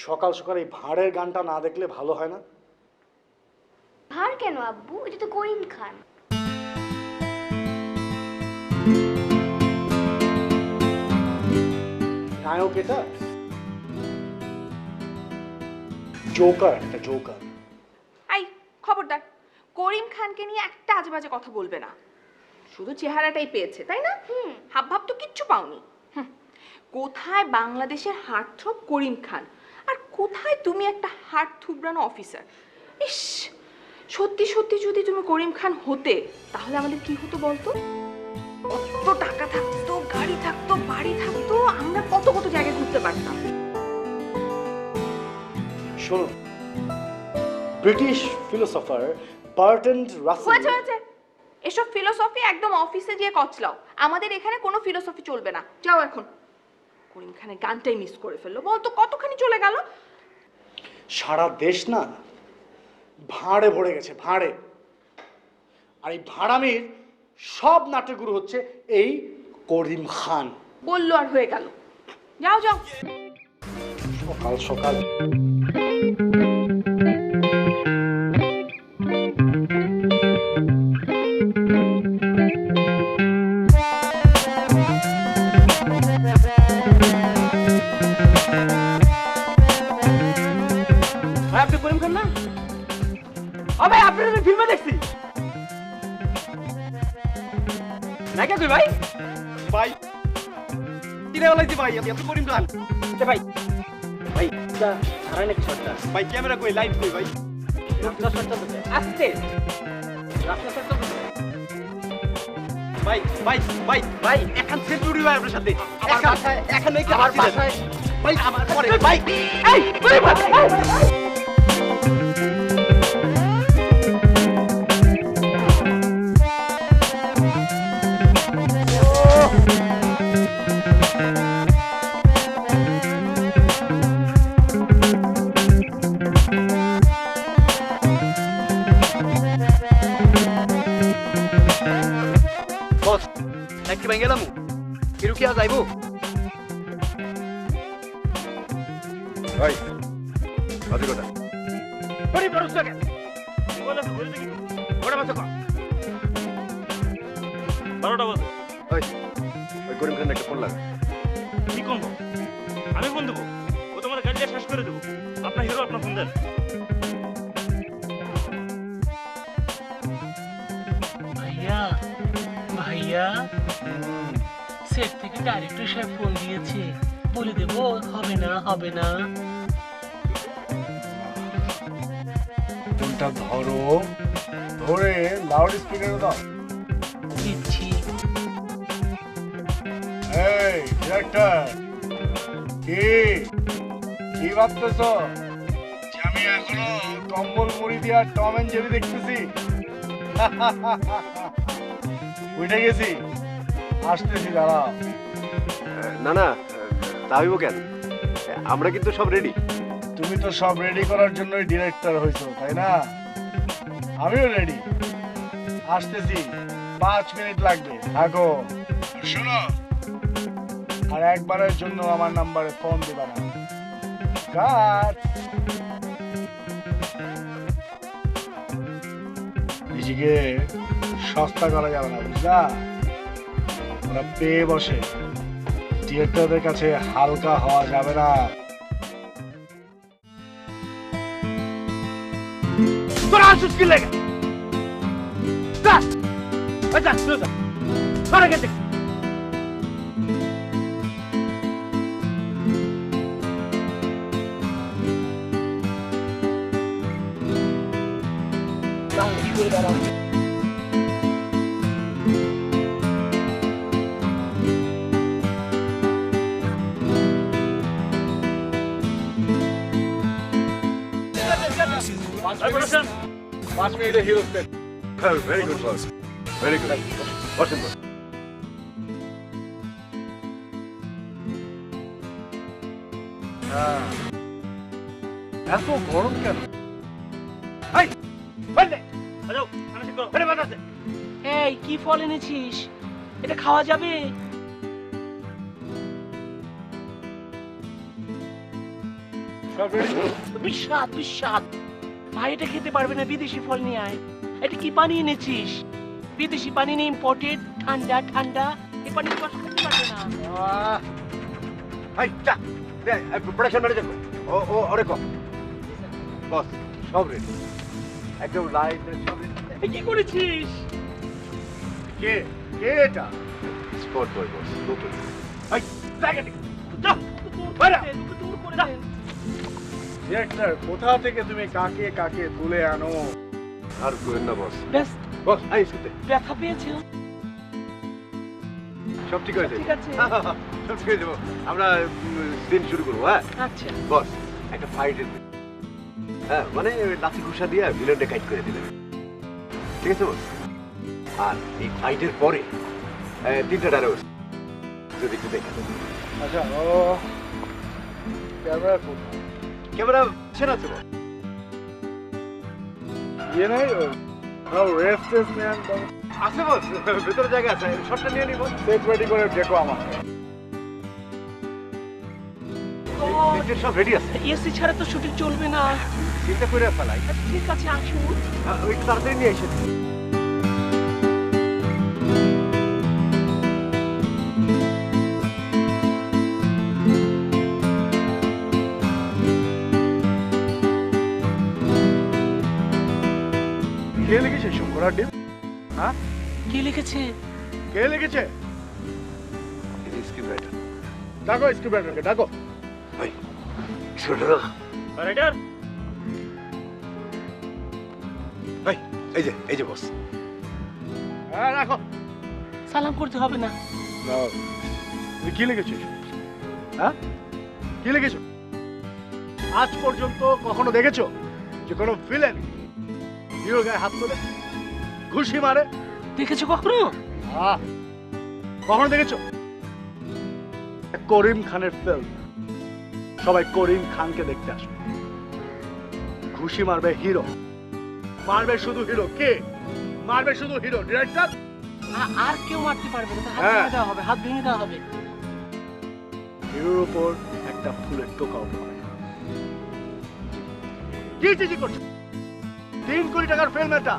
সকাল সকাল এই ভাঁড়ের গানটা না দেখলে ভালো হয় না। ভার কেন আব্বু? এটা তো করিম খান। নায়ক এটা জোকার, একটা জোকার। আই খবরদার, করিম খানকে নিয়ে একটা আজেবাজে কথা বলবে না। শুধু চেহারাটাই পেয়েছে, তাই না? হাব ভাব তো কিচ্ছু পাওনি। কোথায় বাংলাদেশের হার্টথ্রব করিম খান, আর কোথায় তুমি একটা হার্ট থুবড়ানো অফিসার? ইস, সত্যি সত্যি যদি তুমি করিম খান হতে, তাহলে আমাদের কি হতো বলতো? কত টাকা থাকতো, গাড়ি থাকতো, বাড়ি থাকতো, আমরা কত কত জায়গায় ঘুরতে পারতাম। শোনো, ব্রিটিশ ফিলোসফার বার্ট্রান্ড রাসেল। হয়েছে, এসব ফিলোসফি একদম অফিসে গিয়ে কচলাও। আমাদের এখানে কোনো ফিলোসফি চলবে না, যাও এখন। করিম খানের গানটাই মিস করে ফেললো, বলতো কতখানি চলে গেল। সারা দেশ না ভাঁড়ে ভরে গেছে, ভাঁড়ে। আর এই ভাঁড়ামির সব নাটকগুলো হচ্ছে এই করিম খান। বললো আর হয়ে গেল, যাও যাও। সকাল সকাল আপনি করিম খান না? ভাই আপনার আমি ফিল্মে দেখছি। নাকি কই ভাই? ভাই কিনে বলাইছি ভাই, আমি আপনি করিম খান। ভাই ভাই এটা ছাড়াই নাকি শটটা? ভাই ক্যামেরা কই, লাইট কই ভাই? রাস্তা শটটা তো আস্তে রাস্তা শটটা তো ভাই ভাই ভাই ভাই এখন সেঞ্চুরি ভাই আপনার সাথে। আমার বাসায় এখানে কি আমার বাসায় ভাই আমার পরে ভাই এই করিম ভাই। নাকি ভেঙে গেলাম কিরুকিয়া যাইব ভাই আজি কথা পরি পরছ কে বলা তো বলতে কি ওটা মাছ কো 12টা বাজে। ওই করিম খান একটা ফোন লাগা। কি কোন আমি ফোন দেবো? ও তোমার গাড়িটা শেষ করে দেবো। আপনার হিরো আপনার ফোন দেন। ভাইয়া ভাইয়া সেট থেকে ডাইরেক্টর সাহেব ফোন দিয়েছে, বলে দেবো হবে না হবে না। ফোনটা ধরো, ধরে লাউড স্পিকারে দাও। দিচ্ছি। এই ডিরেক্টর, কি ভাবতেছ যে আমি এখনো কম্বল মুড়ি দিয়ে আর টম এন্ড জেরি দেখতেছি? উঠে গেছি, আসতেছি, দাঁড়াও। না না, তা হইব কেন? আমরা কিন্তু সব রেডি। তুমি তো সব রেডি করার জন্যই ডিরেক্টর হইছো, তাই না? আমিও রেডি, আসতেছি। 5 মিনিট লাগবে, থাকো। শোনো, আর একবারের জন্য আমার নাম্বারে ফোন দিবা না। কাট। নিজেকে সস্তা করা যাবে না, বুঝলা? ওরা পেয়ে বসে, ডিরেক্টরদের কাছে হালকা হওয়া যাবে না। তোরা আসুস কি লাগে? যা যা যা সরে গেছে। Hero state. ভেরি গুড বস, ভেরি গুড। বসেন বস। এত গরম কেন? এই কি ফল এনেছিস? এটা খাওয়া যাবে? সব রেডি। বিস্বাদ বিস্বাদ। ভাই এটা খেতে পারবে না, বিদেশি ফল নিয়ে আয়। এটা কি পানি এনেছিস? বিদেশি পানি নিয়ে ইম্পোর্টেড, ঠান্ডা ঠান্ডা। এই পানি তো বাসা খেতে পারবে না। ভাই যা প্রোডাকশন ম্যানেজার ও ওরে কম বস সব রেডি একদম লাইট সব রেডি এই কি করেছিস? কে কে এটা? স্পট বয় বস নতুন ভাই জায়গা থেকে যা, বাইরে। দূর করে যা। দে। ডিরেক্টর, কোথা থেকে তুমি কাকে কাকে তুলে আনো? আর কোয়েন না বস ব্যাস, বস আই শুনতে ব্যথা পেয়েছে। সব ঠিক হয়েছে ঠিক আছে। সব ঠিক হয়ে যাবো আমরা দিন শুরু করবো হ্যাঁ আচ্ছা, বস একটা ফাইটের হ্যাঁ মানে ওই লাঠি ঘুষা দিয়ে ভিলেনটা কাইট করে দিলেন ঠিক আছে বস আর এই ফাইটের পরে 3টা ডায়লগ যদি একটু দেখেন আচ্ছা, ও ক্যামেরা কোথায়? ক্যামেরা সেন আছে বস ইয়ে নাই রেস্টেস ম্যান আছে বস ভেতরে জায়গা আছে শটটা নিয়ে নিব সেট রেডি করে দেখো আমার। নিজের সব রেডি আছে এসি ছাড়া তো শুটিং চলবে না। চিন্তা করে ফেলাই ঠিক আছে, আসুন। ওই তাড়াতাড়ি নিয়ে এসে কে লিখেছে শঙ্করার ডিম? হ্যাঁ, কে লিখেছে? কে লিখেছে? স্ক্রিপ্ট রাইটার ডাকো স্ক্রিপ্ট রাইটারকে, ডাকো। ভাই ছোটরা রাইটার, ভাই এই যে বস হ্যাঁ, রাখো। সালাম করতে হবে না। না, তুমি কি লিখেছিস? হ্যাঁ, কি লিখেছো? আজ পর্যন্ত কখনো দেখেছো যে কোনো ভিলেন হিরো গায়ে হাত তোলে, ঘুষি মারে? দেখেছো কখনো? আহ, কখনো দেখেছো? করিম খানের ফিল্ম, সবাই করিম খানকে দেখতে আসবে। ঘুষি মারবে হিরো, মারবে শুধু হিরো। কে মারবে? শুধু হিরো, ডিরেক্টর। আর কেউ মারতে পারবে না, হাত হ্যাঁ। ভেঙে দেওয়া হবে, হাত ভেঙে দেওয়া হবে। হিরোর উপর একটা ফুলের টোকাও পড়ে না। কি চিঠি করছো? 3 কোটি টাকার ফিল্ম এটা,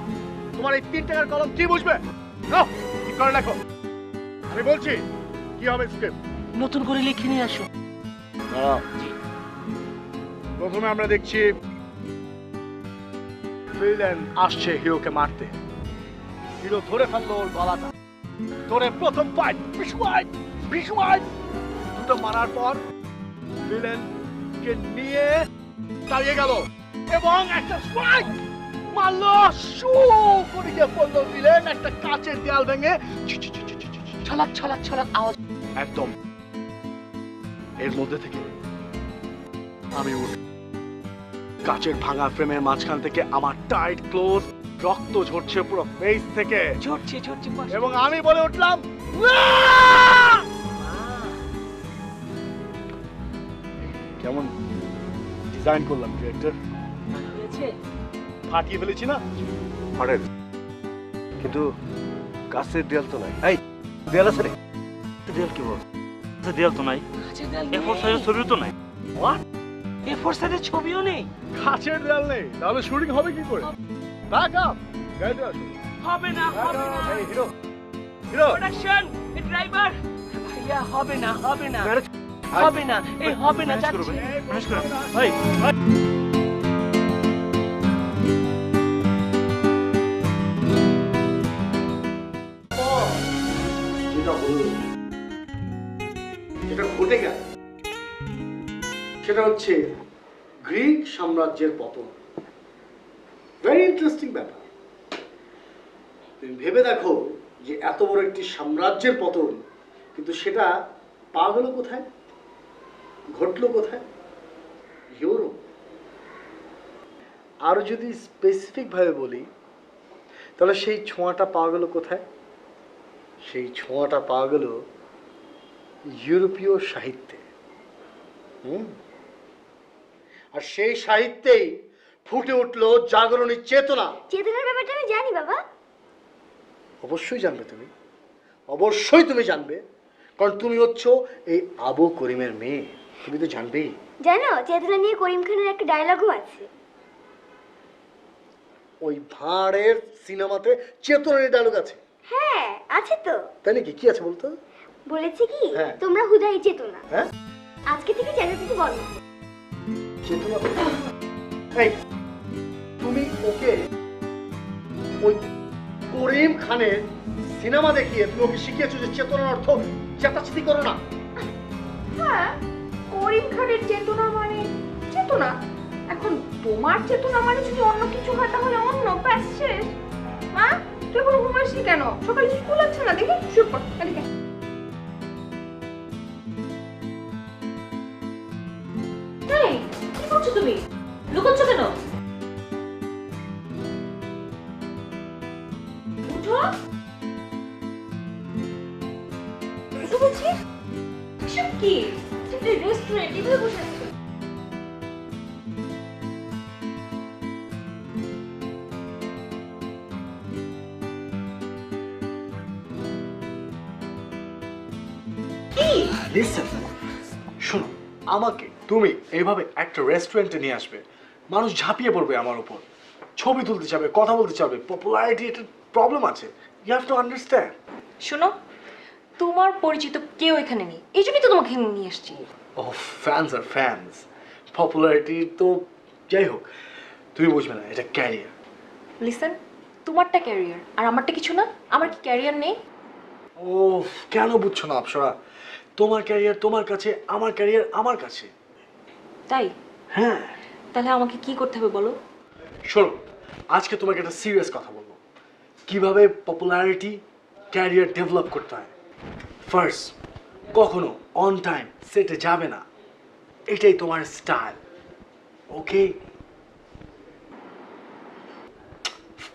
তোমার এই 3 টাকার কলম কি বুঝবে? নাও, ঠিক করে লেখো। আমি বলছি কি হবে স্ক্রিপ্ট। নতুন করে লিখে নিয়ে আসো। প্রথমে আমরা দেখছি ভিলেন আসছে হিরোকে মারতে। হিরো ধরে ফেললো ওর গলাটা, ধরে প্রথম ফাইট বিশওয়াইড দুটো মারার পর ভিলেনকে নিয়ে দাঁড়িয়ে গেল এবং একটা স্ট্রাইক মারলো, শু করে গিয়ে পড়লো ভিলেন একটা কাচের দেয়াল ভেঙে ছলাক ছলাক ছলাক আওয়াজ। একদম এর মধ্যে থেকে আমি উঠি, কাচের ভাঙা ফ্রেমের মাঝখান থেকে আমার টাইট ক্লোজ, রক্ত ঝরছে পুরো ফেস থেকে ঝরছে ঝরছে কষ্ট। এবং আমি বলে উঠলাম, কেমন ডিজাইন করলাম ডিরেক্টর? ভালো হয়েছে? ফাটিয়ে ফেলেছি না? ফাটেন কিন্তু কাছের দেয়াল তো নাই এই দেয়াল আছে রে দেয়াল কি বল? দেয়াল তো নাই, কাছের দেয়াল এরপর সাইজের ছবিও তো নাই। এ4 সাইজের ছবিও নেই। কাচের দেয়াল নেই, তাহলে শুটিং হবে কি করে? ব্যাক আপ, গাইতে আসুন। হবে না, হবে না। এই হিরো হিরো প্রোডাকশন, ড্রাইভার, ভাইয়া হবে না, হবে না, ম্যানেজ হবে না, এই হবে না, ম্যানেজ করো যাচ্ছে। ভাই, ম্যানেজ করো। ভাই যেটা ঘটে গেল সেটা হচ্ছে গ্রিক সাম্রাজ্যের পতন। ভেরি ইন্টারেস্টিং ব্যাপার। তুমি ভেবে দেখো যে এত বড় একটি সাম্রাজ্যের পতন, কিন্তু সেটা পাওয়া গেল কোথায়, ঘটলো কোথায়? ইউরোপ। আরো যদি স্পেসিফিক ভাবে বলি তাহলে সেই ছোঁয়াটা পাওয়া গেল কোথায়? সেই ছোঁয়াটা পাওয়া গেল ইউরোপীয় সাহিত্যে। আর সেই সাহিত্যেই ফুটে উঠলো জাগরণী চেতনা। চেতনার ব্যাপারটা আমি জানি বাবা। অবশ্যই জানবে তুমি, অবশ্যই তুমি জানবে, কারণ তুমি হচ্ছ এই আবু করিমের মেয়ে। তুমি তো জানবেই। জানো চেতনা নিয়ে করিম খানের একটা ডায়লগও আছে। ওই ভাঁড়ের সিনেমাতে চেতনের ডায়লগ আছে? হ্যাঁ আছে তো। তাই নাকি? কি আছে বলতো? বলেছে কি হ্যাঁ। তোমরা হুদাই চেতনা, হ্যাঁ আজকে থেকে চেতনা বলো। চেতনা। এই তুমি ওকে ওই করিম খানের সিনেমা দেখিয়ে তুমি ওকে শিখিয়েছো যে চেতনার অর্থ চেতাচিতি করো না? হ্যাঁ, করিম খানের চেতনা মানে চেতনা। এখন তোমার চেতনা মানে যদি অন্য কিছু হয় তাহলে অন্য, ব্যাস শেষ। মা তুই কোনো ঘুমাসনি কেন? সকালে স্কুল আছে না, দেখি শুয়ে পড়। এদিকে এই, কি করছো তুমি? লুকোচ্ছ কেন? উঠো। উঠো বলছি। এসব কি? একটা রেস্টুরেন্ট, এভাবে বসে আছো। কি? লিসেন, শোনো, আমাকে তুমি এইভাবে একটা রেস্টুরেন্টে নিয়ে আসবে, মানুষ ঝাঁপিয়ে পড়বে আমার উপর, ছবি তুলতে চাবে, কথা বলতে চাবে, পপুলারিটি একটা প্রবলেম আছে, ইউ হ্যাভ টু আন্ডারস্ট্যান্ড। শোনো, তোমার পরিচিত কেউ এখানে নেই, এই জন্যই তো তোমাকে এখানে নিয়ে আসছি। ও ফ্যান্স আর ফ্যান্স, পপুলারিটি তো যাই হোক, তুমি বুঝবে না, এটা ক্যারিয়ার। লিসেন, তোমারটা ক্যারিয়ার আর আমারটা কিছু না। আমার কি ক্যারিয়ার নেই? ও কেন বুঝছো না অপসরা? তোমার ক্যারিয়ার তোমার কাছে, আমার ক্যারিয়ার আমার কাছে। তাই? হ্যাঁ। তাহলে আমাকে কি করতে হবে বলো? শোনো, আজকে তোমাকে একটা সিরিয়াস কথা বলবো, কিভাবে পপুলারিটি ক্যারিয়ার ডেভেলপ করতে হয়। ফার্স্ট, কখনো অন টাইম সেটে যাবে না, এটাই তোমার স্টাইল, ওকে?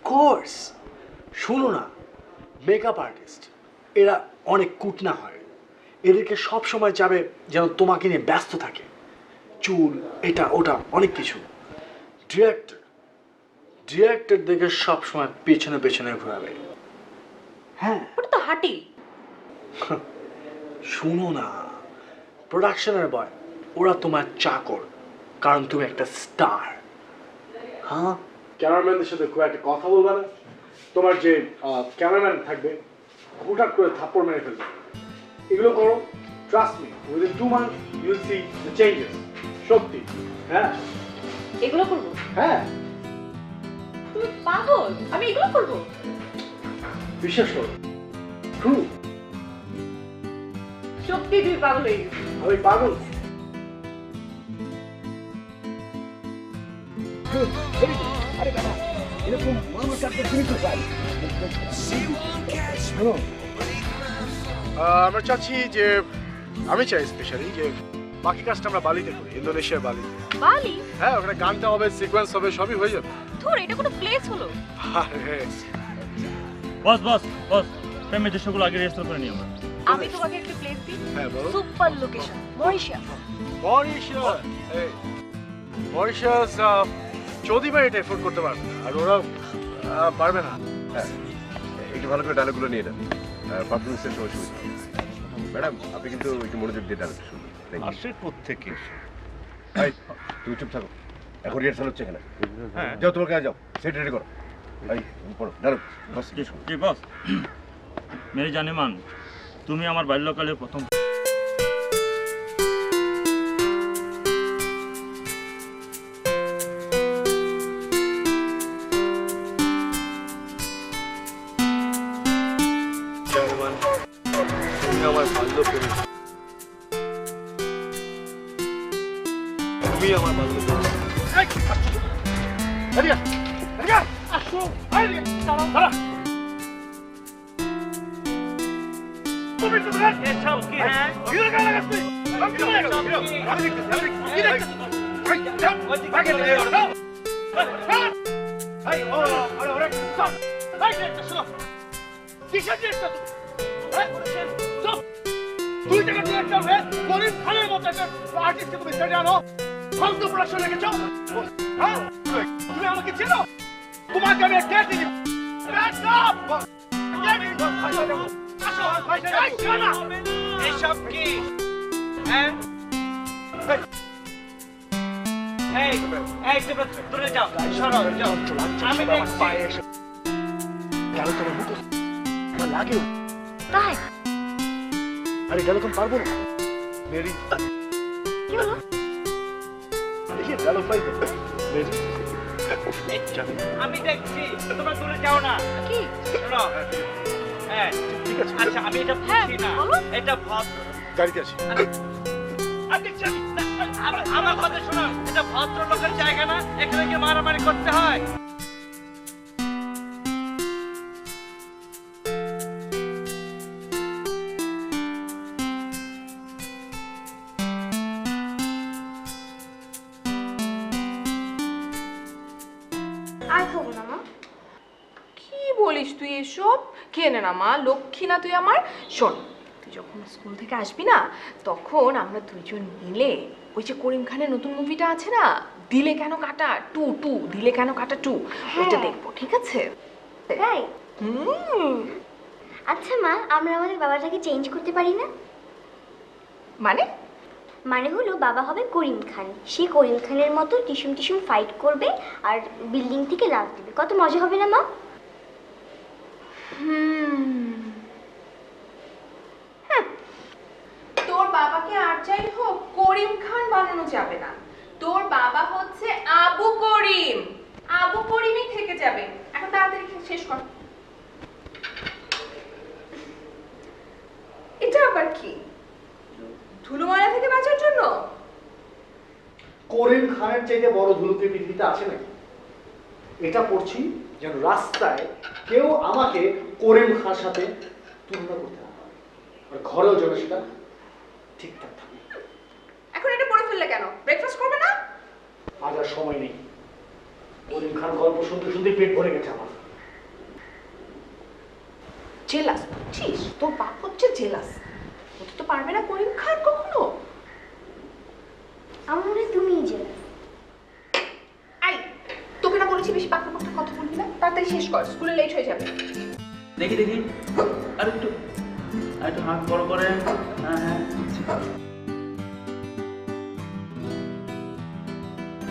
কোর্স শোনো না, মেকআপ আর্টিস্ট এরা অনেক কুটনা হয়, এদেরকে সব সময় চাবে যেন তোমাকে নিয়ে ব্যস্ত থাকে, চুল এটা ওটা অনেক কিছু। ডিরেক্টর দেখে সবসময় পেছনে পেছনে ঘোরাবে। হ্যাঁ, ওটা তো হাঁটি। শুনো না, প্রোডাকশনের বয় ওরা তোমার চাকর, কারণ তুমি একটা স্টার। হ্যাঁ, ক্যামেরাম্যানদের সাথে খুব একটা কথা বলবে না, তোমার যে ক্যামেরাম্যান থাকবে হুটহাট করে থাপ্পড় মেরে ফেলবে, এগুলো করো। Trust me, within 2 months you will see the changes. সত্যি। হ্যাঁ এগুলো করবো? হ্যাঁ, তুমি পাগল? আমি এগুলো করবো? বিশ্বাস করো, ট্রু। সত্যি তুমি পাগল হয়ে গেছো। আমি পাগল? আমরা চাচ্ছি যে, আমি চাই স্পেশালি যে বাকি কাজটা আমরা বালিতে করি, ইন্দোনেশিয়ার বালিতে। বালি? হ্যাঁ, ওখানে গানটা হবে, সিকোয়েন্স হবে, সবই হয়ে যাবে। ধুর, এটা কোনো প্লেস হলো? আরে বস বস বস, পেমেন্ট দৃশ্যগুলো আগে রেজিস্টার করে নিই আমরা। আমি তোমাকে একটা প্লেস দিই। হ্যাঁ বলো। Super location, Mauritius. মরিশাস, এই মরিশাস চৌধুরী ভাই এটা এফোর্ড করতে পারবে না, আর ওরা পারবে না। হ্যাঁ, একটু ভালো করে ডায়লগুলো নিয়ে নেন, পারফরমেন্সের সময় সুবিধা হবে। ম্যাডাম, আপনি কিন্তু একটু মনোযোগ দিয়ে ডায়লগ শুনুন। আসে কোত্থেকে? এই, তুমি চুপ থাকো, এখন রিহার্সাল হচ্ছে এখানে। হ্যাঁ। যাও, তোমার কাছে যাও, সেট রেডি করো। এই, তুমি পড়ো ডায়লগ। বস কি বস? মেরি জানেমান, তুমি আমার বাল্যকালের প্রথম তুমি আমার বাল্য প্রেমিক, তুমি আমার বাল্য প্রেমিক। এসব কি? হ্যাঁ, তুই টাকা ডিরেক্টর হয়ে গরিব খানের মতো একটা আর্টিস্টকে তুমি সেটে আনো, ফালতু প্রোডাকশন রেখেছো। হ্যাঁ, তুমি আমাকে চেনো? তোমাকে আমি একটা দিই। এসব কি? হ্যাঁ, এই এই তোমরা দূরে যাও সরো যাও আমি দেখছি পায়ে এসে গেল তোমার বুকে আমার লাগেও। তাই আরে গেল তুমি পারবো না মেরি। কি হলো? দেখি গেল পাইতো মেরি। আমি দেখছি তোমরা দূরে যাও না কি? শোনো হ্যাঁ ঠিক আছে আচ্ছা আমি এটা বুঝছি না বলো। এটা ভদ্র গাড়িতে আছি। আমার কথা শোনো এটা ভদ্রলোকের জায়গা না এখানে কি মারামারি করতে হয় আর খাবো না মা। কি বলিস তুই এসব? খেয়ে নে না মা, লক্ষ্মী না তুই আমার। শোন, তুই যখন স্কুল থেকে আসবি না তখন আমরা দুইজন মিলে ওই যে করিম খানের নতুন মুভিটা আছে না, দিলে কেন কাটা টু দিলে কেন কাটা টু, ওইটা দেখবো, ঠিক আছে? তাই? হুম। আচ্ছা মা, আমরা আমাদের বাবাটাকে চেঞ্জ করতে পারি না? মানে মানে হলো বাবা হবে করিম খান, সে করিম খানের মতো টিসুম টিসুম ফাইট করবে আর বিল্ডিং থেকে লাফ দেবে, কত মজা হবে না মা? তোর বাবাকে আর যাই হোক করিম খান বানানো যাবে না। তোর বাবা হচ্ছে আবু করিম, আবু করিমই থেকে যাবে। এখন তাড়াতাড়ি শেষ কর। এটা আবার কি? ধুলোমালা থেকে বাঁচার জন্য? করিম খানের চাইতে বড় ধুলোকে পৃথিবীতে আছে নাকি? এটা পড়ছি যেন রাস্তায় কেউ আমাকে করিম খানের সাথে তুলনা করতে না পারে, আর ঘরেও যেন সেটা ঠিকঠাক থাকে। এখন এটা পড়ে ফেললে কেন? ব্রেকফাস্ট করবে না? আজ আর সময় নেই। করিম খান গল্প শুনতে শুনতে পেট ভরে গেছে আমার। জেলাস বুঝছিস? তোর বাপ হচ্ছে জেলাস, হতে তো পারবে না করিম খান কখনো। আমার মনে হয় তুমিই যে। আই, তোকে না বলেছি বেশি পাকা পাকা কথা বলবি না, তাড়াতাড়ি শেষ কর, স্কুলে লেট হয়ে যাবে। দেখি দেখি আর একটু হাত বড় করে। হ্যাঁ হ্যাঁ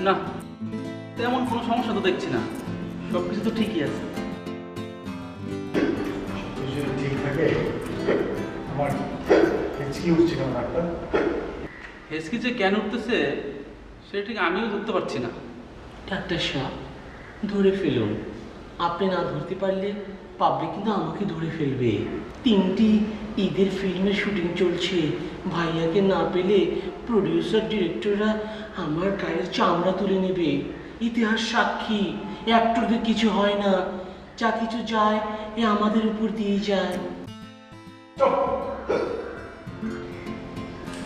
না, তেমন কোনো সমস্যা তো দেখছি না, সবকিছু তো ঠিকই আছে। যদি ঠিক থাকে আমার কি উঠছে কেন ডাক্তার? হেসকি যে কেন উঠতেছে সেটা ঠিক আমিও ধরতে পারছি না। ডাক্তার সাহেব, ধরে ফেলুন। আপনি না ধরতে পারলে পাবলিক কিন্তু আমাকে ধরে ফেলবে। 3টি ঈদের ফিল্মের শুটিং চলছে, ভাইয়াকে না পেলে প্রডিউসার ডিরেক্টররা আমার গায়ের চামড়া তুলে নেবে। ইতিহাস সাক্ষী, অ্যাক্টরদের কিছু হয় না, যা কিছু যায় এ আমাদের উপর দিয়ে যায়।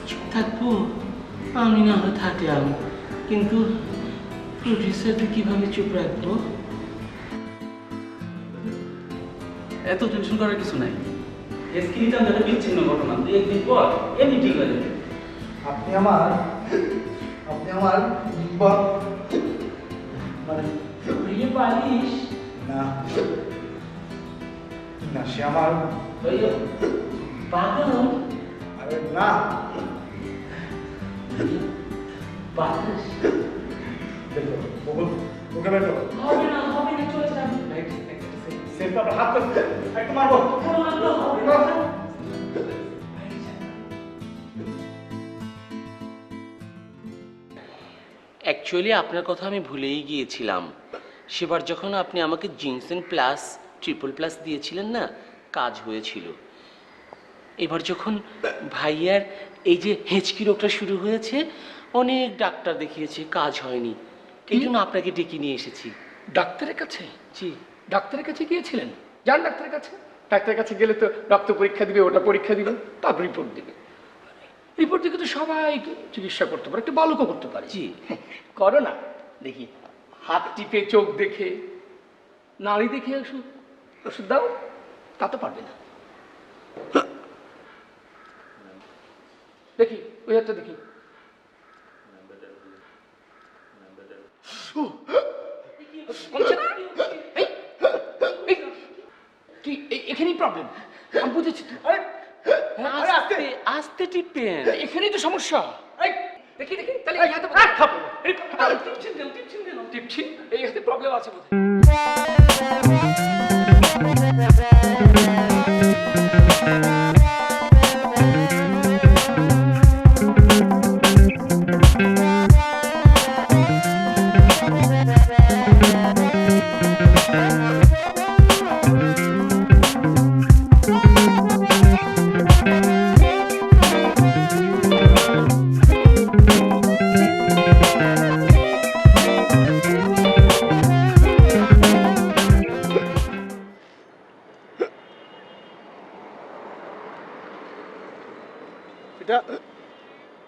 চুপ থাকবো? আমি না হয় থাকলাম, কিন্তু প্রডিউসারকে কিভাবে চুপ রাখবো? এত টেনশন করার কিছু নাই, হেসকি নিতাম যেটা বিচ্ছিন্ন ঘটনা, 2-1 দিন পর এমনি ঠিক হয়ে যাবে। আপনি আমার মানে ঘুরিয়ে পারিস না না, সে আমার বাগান আরে না বাতাস দেখো ওকে বের করো। হবে না চলে যাবে। সেটা আপনার হাত করতে একটু মারবো। অ্যাকচুয়ালি আপনার কথা আমি ভুলেই গিয়েছিলাম। সেবার যখন আপনি আমাকে জিনসেন প্লাস ট্রিপল প্লাস দিয়েছিলেন না, কাজ হয়েছিল। এবার যখন ভাইয়ার এই যে হেঁচকি রোগটা শুরু হয়েছে, অনেক ডাক্তার দেখিয়েছে, কাজ হয়নি। এই জন্য আপনাকে ডেকে নিয়ে এসেছি। ডাক্তারের কাছে? জি। ডাক্তারের কাছে গিয়েছিলেন? যান ডাক্তারের কাছে। ডাক্তারের কাছে গেলে তো রক্ত পরীক্ষা দিবে, ওটা পরীক্ষা দিবে, তারপর রিপোর্ট দিবে। রিপোর্ট দিকে তো সবাই চিকিৎসা করতে পারে, একটা বালকও করতে পারে। জি। করো না দেখি, হাত টিপে চোখ দেখে নাড়ি দেখে ওষুধ দাও, তা তো পারবে না। দেখি ওই হাতটা দেখি। কমছে না? এই, এই, তুই এখানেই প্রবলেম, আমি বুঝেছি তো। আস্তে আস্তে টিপেন। এখানেই তো সমস্যা। এই, দেখি দেখি তাহলে এই হাতে টিপছেন কেন টিপছি এই হাতে প্রবলেম আছে বোধ এটা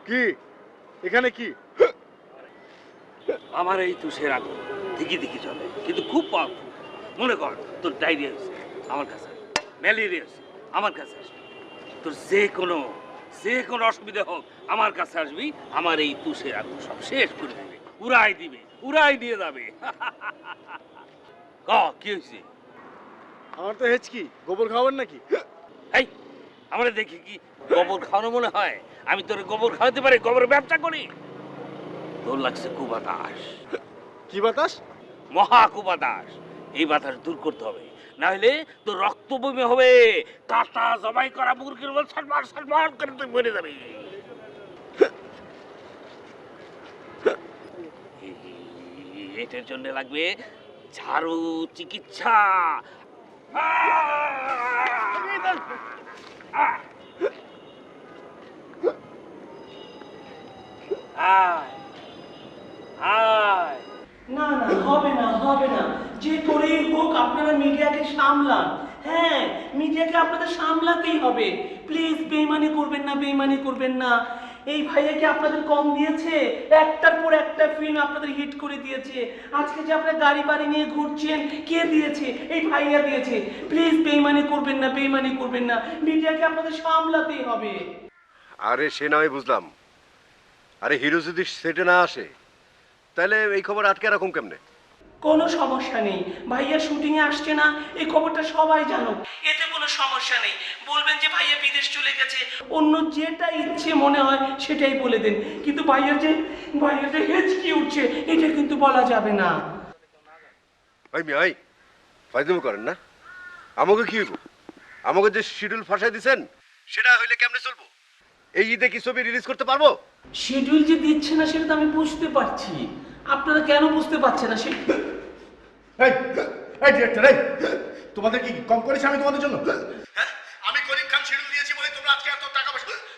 কি? এখানে কি? আমার এই তুষের আগুন দিকি দিকি চলে, কিন্তু খুব পাওয়ারফুল। মনে কর তোর ডায়রিয়া হয়েছে, আমার কাছে আসবে। ম্যালেরিয়া হয়েছে, আমার কাছে আসবে। তোর যে কোনো অসুবিধা হোক আমার কাছে আসবি। আমার এই তুষের আগুন সব শেষ করে দেবে, উড়াই দিয়ে যাবে। কি হয়েছে? আমার তো হেঁচকি, গোবর খাওয়ার নাকি? এই আমরা দেখি কি গোবর খাওয়ানো মনে হয়? আমি তোর গোবর খাওয়াতে পারি, গোবরের ব্যবসা করি। তোর লাগছে কুবাতাস। কি বাতাস? মহা কুবাতাস। এই বাতাস দূর করতে হবে, না হলে তোর রক্ত বমি হবে। কাটা জবাই করা মুরগির মতো সালমান করে তুই মরে যাবি। এটার জন্য লাগবে ঝাড়ু চিকিৎসা। না না, হবে না হবে না, যে করেই হোক আপনারা মিডিয়াকে সামলান। হ্যাঁ, মিডিয়াকে আপনাদের সামলাতেই হবে। প্লিজ বেইমানি করবেন না, বেইমানি করবেন না। এই ভাইয়াকে আপনাদের কম দিয়েছে? একটার পর একটা ফিল্ম আপনাদের হিট করে দিয়েছে। আজকে যে আপনারা গাড়ি বাড়ি নিয়ে ঘুরছেন, কে দিয়েছে? এই ভাইয়া দিয়েছে। প্লিজ বেইমানি করবেন না, বেইমানি করবেন না। মিডিয়াকে আপনাদের সামলাতেই হবে। আরে সে নয় বুঝলাম, আরে হিরো যদি সেটে না আসে তাহলে এই খবর আটকে রাখুন কেমনে? কোনো সমস্যা নেই, ভাইয়া শুটিংয়ে আসছে না, এই খবরটা সবাই জানুক, এতে কোনো সমস্যা নেই। বলবেন যে ভাইয়া বিদেশ চলে গেছে, অন্য যেটা ইচ্ছে মনে হয় সেটাই বলে দেন, কিন্তু ভাইয়ার যে হেঁচকি উঠছে এটা কিন্তু বলা যাবে না। ভাই ফাইজলামি করেন না। আমাকে কি হইব? আমাকে যে শিডিউল ফাঁসাই দিছেন সেটা হইলে কেমনে চলবো? এই ঈদে কি ছবি রিলিজ করতে পারবো? শিডিউল যে দিচ্ছে না সেটা তো আমি বুঝতে পারছি, আপনারা কেন বুঝতে পারছেন না? এই ডিরেক্টর, এই তোমাদের কি কম করেছি আমি তোমাদের জন্য? হ্যাঁ, আমি করিম খান শিডিউল দিয়েছি বলে তোমরা আজকে এত টাকা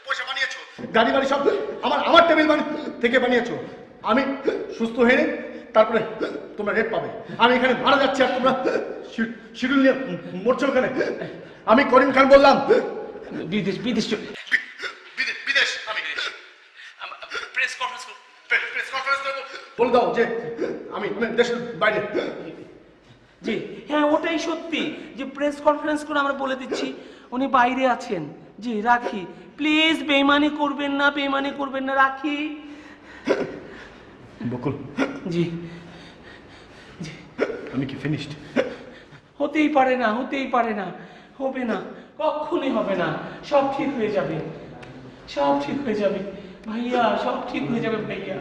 পয়সা বানিয়েছো, গাড়ি বাড়ি সব আমার টেবিল থেকে বানিয়েছো। আমি সুস্থ হয়ে নেই, তারপরে তোমরা রেট পাবে। আমি এখানে মারা যাচ্ছি আর তোমরা শিডিউল নিয়ে মরছো ওখানে। আমি করিম খান বললাম বিদেশ বিদেশ বিদেশ আমি প্রেস কনফারেন্স বলে দাও যে আমি দেশের বাইরে। জি হ্যাঁ, ওটাই সত্যি যে প্রেস কনফারেন্স করে আমরা বলে দিচ্ছি উনি বাইরে আছেন। জি রাখি, প্লিজ বেইমানি করবেন না, বেইমানি করবেন না, রাখি। বকুল, জি জি আমি কি ফিনিশড? হতেই পারে না, হতেই পারে না, হবে না, কখনোই হবে না। সব ঠিক হয়ে যাবে, সব ঠিক হয়ে যাবে ভাইয়া, সব ঠিক হয়ে যাবে ভাইয়া।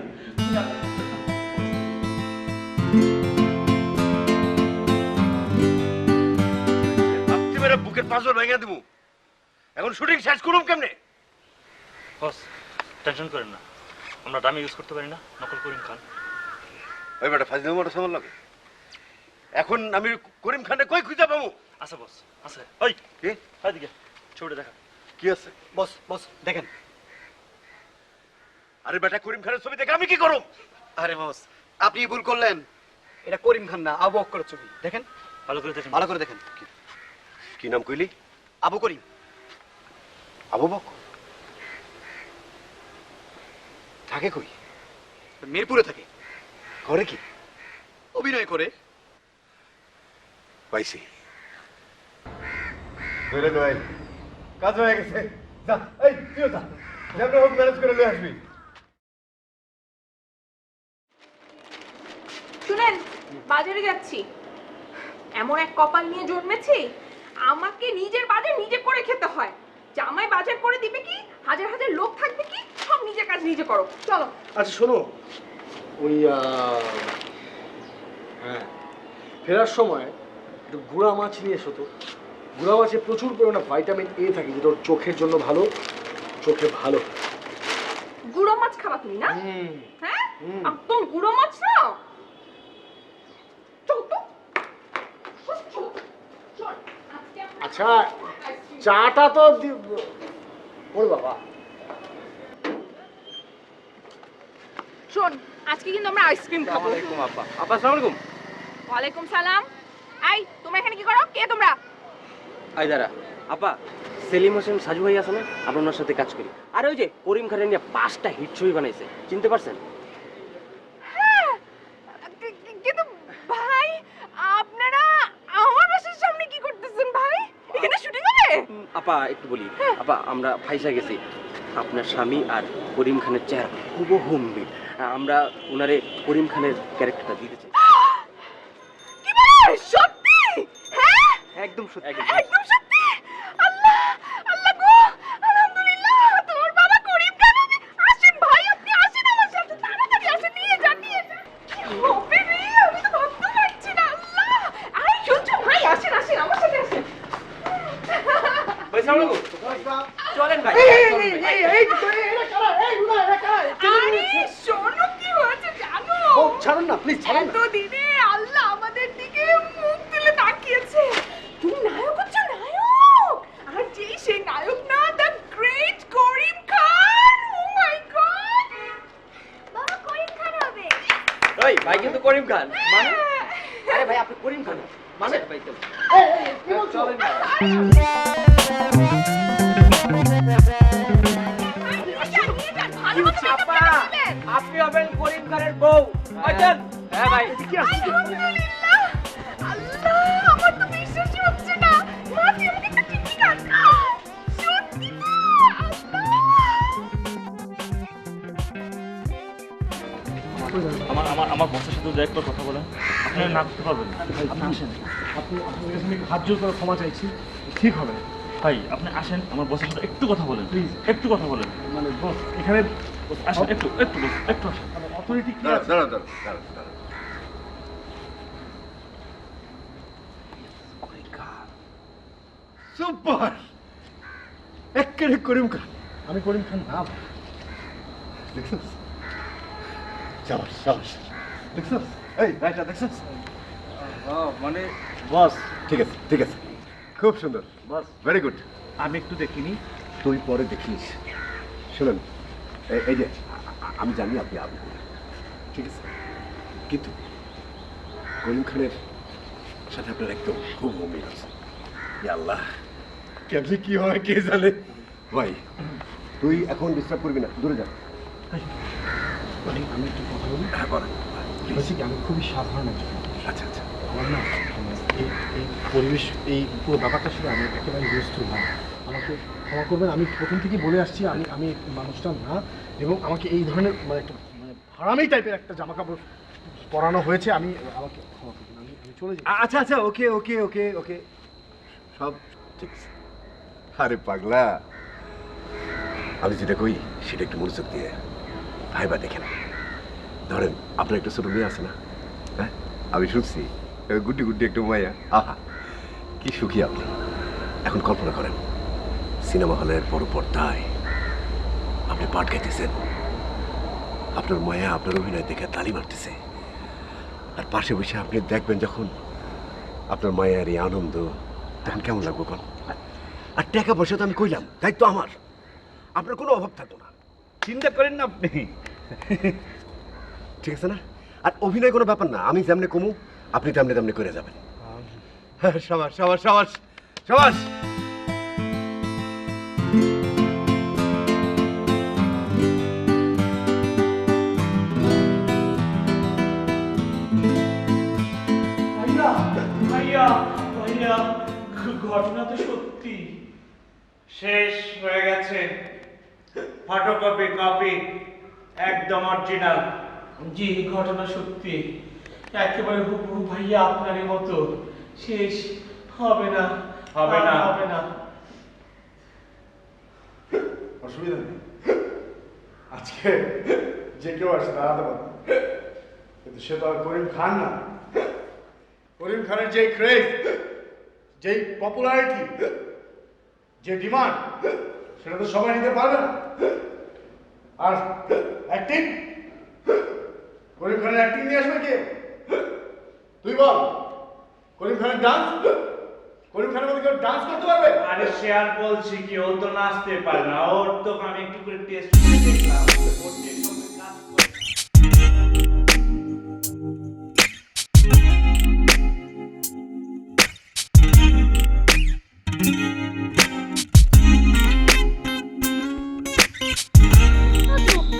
বুকের পাঁচর ভেঙে দেবো। এখন শুটিং শেষ করুম কেমনে? বস টেনশন করেন না, আমরা দামি ইউজ করতে পারি না, নকল করিম খান। ওই বেটা ফাজলামি মোটা সামান লাগে। এখন আমি করিম খানকে কই খুঁজে পাবো? আছে বস, আছে। ওই কি ওইদিকে ছবিটা দেখা। কি আছে? বস দেখেন। আরে বেটা করিম খানের ছবি দেখে আমি কি করব? আরে বস আপনি ভুল করলেন, এটা করিম খান না, আবু বকরের ছবি। দেখেন ভালো করে দেখেন, ভালো করে দেখেন। কি নাম কইলি? আবু করিম। আবু বকর থাকে কই? মিরপুরে থাকে। করে কি? অভিনয় করে। পাইছি। ধরে লই, কাজ হয়ে গেছে। যা, এই তুইও যা, যেমন হোক ম্যানেজ করে লই আসবি। শুনেন, বাজারে যাচ্ছি। এমন এক কপাল নিয়ে জন্মেছি, আমাকে নিজের বাজার নিজে করে খেতে হয়। জামাই বাজার করে দিবে কি, হাজার হাজার লোক থাকবে কি, সব নিজের কাজ নিজে করো, চলো। আচ্ছা শোনো, ওই হ্যাঁ, ফেরার সময় একটু গুঁড়া মাছ নিয়ে এসো তো। গুঁড়া মাছে প্রচুর পরিমাণে ভিটামিন এ থাকে, যেটা ওর চোখের জন্য ভালো, চোখে ভালো। গুঁড়ো মাছ খাবা তুমি না? হ্যাঁ, একদম গুঁড়ো মাছ না। চল তো। আচ্ছা চাটা তো ওরে বাবা। শোন, আজকে কিন্তু আমরা আইসক্রিম খাবো। ওয়ালাইকুম আপা। আপা আসসালামু আলাইকুম। ওয়ালাইকুম সালাম। এই, তোমরা এখানে কি করো? কে তোমরা? আই দাঁড়া আপা, সেলিম হোসেন সাজু ভাই আছে না, আমরা ওনার সাথে কাজ করি। আর ওই যে করিম খানের নিয়ে 5টা হিট ছবি বানাইছে, চিনতে পারছেন? হ্যাঁ, কিন্তু ভাই আপনারা আমার বাসার সামনে কি করতেছেন ভাই? এখানে শুটিং হবে? আপা একটু বলি, আপা আমরা ফাইসা গেছি। আপনার স্বামী আর করিম খানের চেহারা হুবহু মিল। আমরা ওনারে করিম খানের ক্যারেক্টারটা দিতে চাই। কি বলে? সত্যি? হ্যাঁ, একদম সত্যি। একদম সত্যি। আল্লাহ, আল্লাহ গো, আলহামদুলিল্লাহ। তোর বাবা করিম খান হবে। আসেন ভাই, আপনি আসেন আমার সাথে, তাড়াতাড়ি আসেন, নিয়ে যান, নিয়ে যান। কি হবে রে? আমি তো ভাবতে পারছি না। আল্লাহ, আরে শুনছো ভাই, আসেন আসেন আমার সাথে আসেন। ভাই আসসালামু আলাইকুম। চলেন ভাই। আরে শোনো, কি হয়েছে জানো? ছাড়ুন না প্লিজ, ছাড়ুন না। এতদিনে আল্লাহ আমাদের দিকে মুখ তুলে তাকিয়েছে। তুমি নায়ক হচ্ছ, নায়ক। আর যেই সেই নায়ক না, the great Karim Khan. Oh my god, বাবা করিম খান হবে। ওই ভাই কিন্তু করিম খান মানে? আরে ভাই আপনি করিম খান মানে? ভাই চল। চলেন ভাই। আপনি হবেন করিম খানের বউ। আছেন? হ্যাঁ ভাই। আলহামদুলিল্লাহ। আল্লাহ, আমার তো বিশ্বাসই হচ্ছে না। মা, তুই আমাকে একটা চিঠি কাট। সত্যি তো? আমার আমার আমার বসের সাথে দু একবার কথা বলেন, আপনারা না করতে পারবেন না। আপনি আসেন, আপনার কাছে আমি হাত জোর করে ক্ষমা চাইছি, ঠিক হবে না। ভাই আপনি আসেন, আমার বসের সাথে একটু কথা বলেন, প্লিজ একটু কথা বলেন। মানে বস এখানে আসেন, একটু একটু বস, একটু আসেন। অথরিটি কি আছে? দাঁড়া। সুপার, একেবারে করিম খান। আমি করিম খান না। দেখছিস? সাবাস সাবাস, দেখছিস? এই রাইটা দেখছিস? মানে বস ঠিক আছে ঠিক আছে, খুব সুন্দর, বস ভেরি গুড। আমি একটু দেখিনি। তুই পরে দেখিস। শুনুন, এই যে আমি জানি আপনি আবেদন, ঠিক আছে, কিন্তু করিম খানের সাথে আপনার একদম খুব মিল আছে। ইয়া আল্লাহ, কেমনি কি হয় কে জানে। ভাই তুই এখন ডিস্টার্ব করবি না, দূরে যা। আমি একটু কথা বলি। হ্যাঁ বলেন। বলছি কি, আমি খুবই সাধারণ একজন। আচ্ছা আচ্ছা, আমার না এই এই পরিবেশ, এই পুরো ব্যাপারটার সাথে আমি একেবারে ব্যস্ত না। আমাকে ক্ষমা করবেন, আমি প্রথম থেকেই বলে আসছি আমি আমি মানুষটা না, এবং আমাকে এই ধরনের মানে একটা মানে হারামি টাইপের একটা জামা কাপড় পরানো হয়েছে। আমি আমাকে ক্ষমা করবেন, আমি চলে যাই। আচ্ছা আচ্ছা, ওকে ওকে ওকে ওকে, সব ঠিক আছে। আরে পাগলা, আমি যেটা কই সেটা একটু মনোযোগ দিয়ে ভাইবা দেখেন। ধরেন আপনার একটা ছোট মেয়ে আছে না, হ্যাঁ, আমি শুনছি গুড্ডি গুড্ডি একটু মাইয়া, আহা কি সুখী আপনি। এখন কল্পনা করেন সিনেমা হলের বড় পর্দায় আপনি পাঠ গাইতেছেন, আপনার মায়া আপনার অভিনয় দেখে তালি মারতেছে, আর পাশে বসে আপনি দেখবেন যখন আপনার মায়ের এই আনন্দ, তখন কেমন লাগবে কোন? আর টাকা পয়সা তো আমি কইলাম, দায়িত্ব আমার, আপনার কোনো অভাব থাকবো না, চিন্তা করেন না আপনি। ঠিক আছে না? আর অভিনয় কোনো ব্যাপার না, আমি যেমনি কমু আপনি তেমনি তেমনি করে যাবেন। হ্যাঁ, সাবাস সাবাস সাবাস সাবাস। ভাইয়া ভাইয়া, ঘটনা তো সত্যি। শেষ হয়ে গেছে, ফটোকপি কপি একদম অরিজিনাল। জি, ঘটনা সত্যি, একেবারে হুবহু ভাইয়া আপনারই মতো। শেষ হবে না, হবে না। হবে না। অসুবিধা নেই, আজকে যে কেউ আসে দাঁড়াতে পারে, কিন্তু সে তো আর করিম খান না। করিম খানের যে ক্রেজ, যে পপুলারিটি, যে ডিমান্ড, সেটা তো সবাই নিতে পারবে না। আর অ্যাক্টিং, করিম খানের অ্যাক্টিং নিয়ে আসবে কে? তুই বল। করিম খানের ডান্স, করিম খানের মধ্যে কেউ ডান্স করতে পারবে? আরে সে আর বলছি কি, ও তো নাচতে পারে না। ওর তো আমি একটু করে টেস্ট করে দেখলাম, ওর যে সঙ্গে কাজ করে।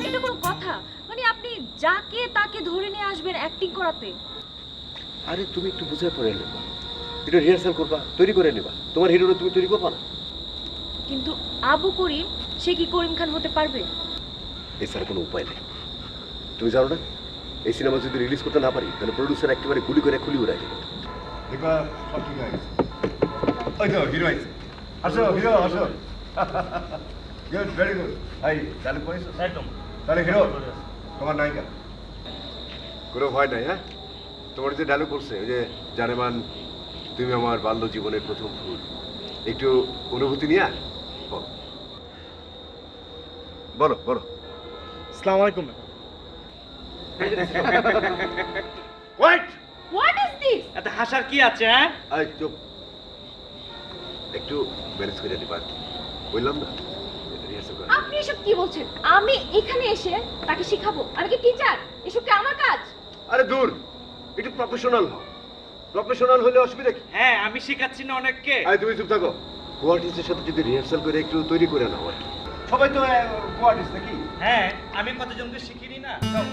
এটা কোনো কথা? মানে আপনি যাকে তাকে ধরে নিয়ে আসবেন অ্যাক্টিং করাতে? আরে তুমি একটু বুঝে পড়ে নেবা, একটু রিহার্সাল করবা, তৈরি করে নেবা। তোমার হিরোটা তুমি তৈরি করবা না? কিন্তু আবু করিম, সে কি করিম খান হতে পারবে? এছাড়া কোনো উপায় নেই। তুমি জানো না, এই সিনেমা যদি রিলিজ করতে না পারি তাহলে প্রডিউসার একেবারে গুলি করে খুলি উড়াই দেবে। দেখবা সব ঠিক হয়ে গেছে। ওই তো হিরো আইছে। আসো হিরো, আসো। Good, very good. এই তাহলে কইছো একদম। তাহলে হিরো তোমার নায়িকা। কোনো ভয় নাই। হ্যাঁ, তোমার যে ডায়লগ করছে, ওই যে জানেমান তুমি আমার বাল্য জীবনের প্রথম ফুল, একটু অনুভূতি নিয়ে বলো বলো বলো। আসসালামু আলাইকুম। What what is this? এত হাসার কি আছে? হ্যাঁ, এই চুপ, একটু ম্যানেজ করে নিবা। বললাম না রিহার্সাল করে। আপনি এসব কি বলছেন? আমি এখানে এসে তাকে শিখাবো? আমি কি টিচার? এসব কি আমার কাজ? আরে দূর, একটু প্রফেশনাল হও। প্রফেশনাল হলে অসুবিধা কি? হ্যাঁ আমি শেখাচ্ছি না অনেককে। আরে তুমি চুপ থাকো। কোয়ার্টিস্টের সাথে যদি রিহার্সাল করে একটু তৈরি করে নাও আর কি। সবাই তো কোয়ার্টিস্ট নাকি? হ্যাঁ আমি কতজনকে শিখিনি না। যাও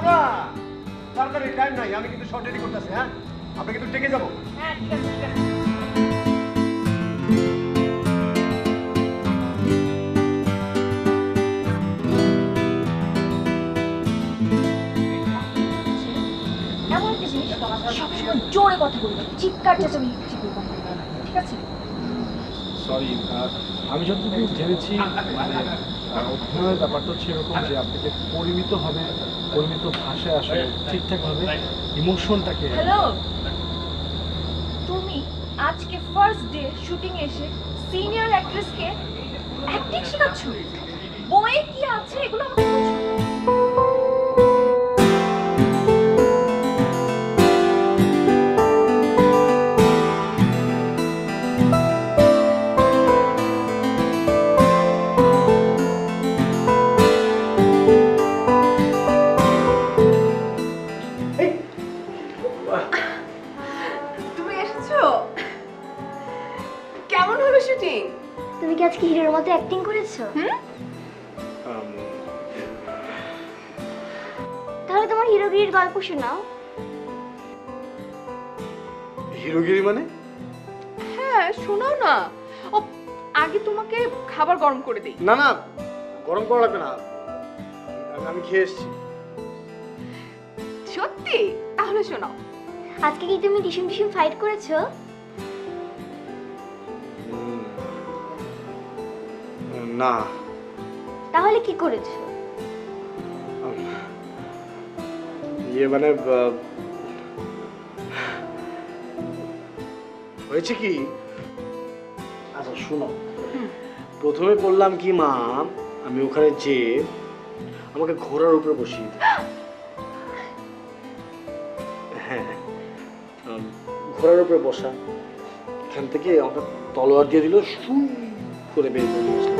না, তাড়াতাড়ি, টাইম নাই। আমি কিন্তু শর্ট রেডি করতেছি। হ্যাঁ, আমরা কিন্তু টেকে যাবো। হ্যাঁ ঠিক আছে, ঠিক আছে। এমন একটা জিনিস সবসময় জোরে কথা বলবেন, চিৎকার চেঁচামেচি করবেন না, ঠিক আছে? সরি, আমি যতটুকু জেনেছি মানে অধ্যয়নের ব্যাপারটা হচ্ছে এরকম যে আপনাকে পরিমিত হবে, পরিমিত ভাষায় আসলে ঠিকঠাকভাবে ইমোশনটাকে। হ্যালো, তুমি আজকে ফার্স্ট ডে শুটিং এসে সিনিয়র অ্যাক্ট্রেসকে অ্যাক্টিং শেখাচ্ছ? বইয়ে কি আছে এগুলো আমাকে বলছো? তুমি এসেছো? কেমন হলো শুটিং? তুমি কি আজকে হিরোর মতো অ্যাক্টিং করেছো? তাহলে তোমার হিরোগিরির গল্প শোনাও। হিরোগিরি মানে? হ্যাঁ শোনাও না। ও আগে তোমাকে খাবার গরম করে দিই। না না, গরম করা লাগবে না, আমি খেয়ে এসেছি। সত্যি? তাহলে শোনাও। আজকে কি তুমি টিসুম টিসুম ফাইট করেছো? না। তাহলে কি করেছো? ইয়ে মানে হয়েছে কি, আচ্ছা শোনো, প্রথমে করলাম কি মা, আমি ওখানে যে আমাকে ঘোড়ার উপরে বসিয়ে দিই। হ্যাঁ, ঘোড়ার উপরে বসা, এখান থেকে আমাকে তলোয়ার দিয়ে দিল, শু করে বের করে নিয়ে আসলাম।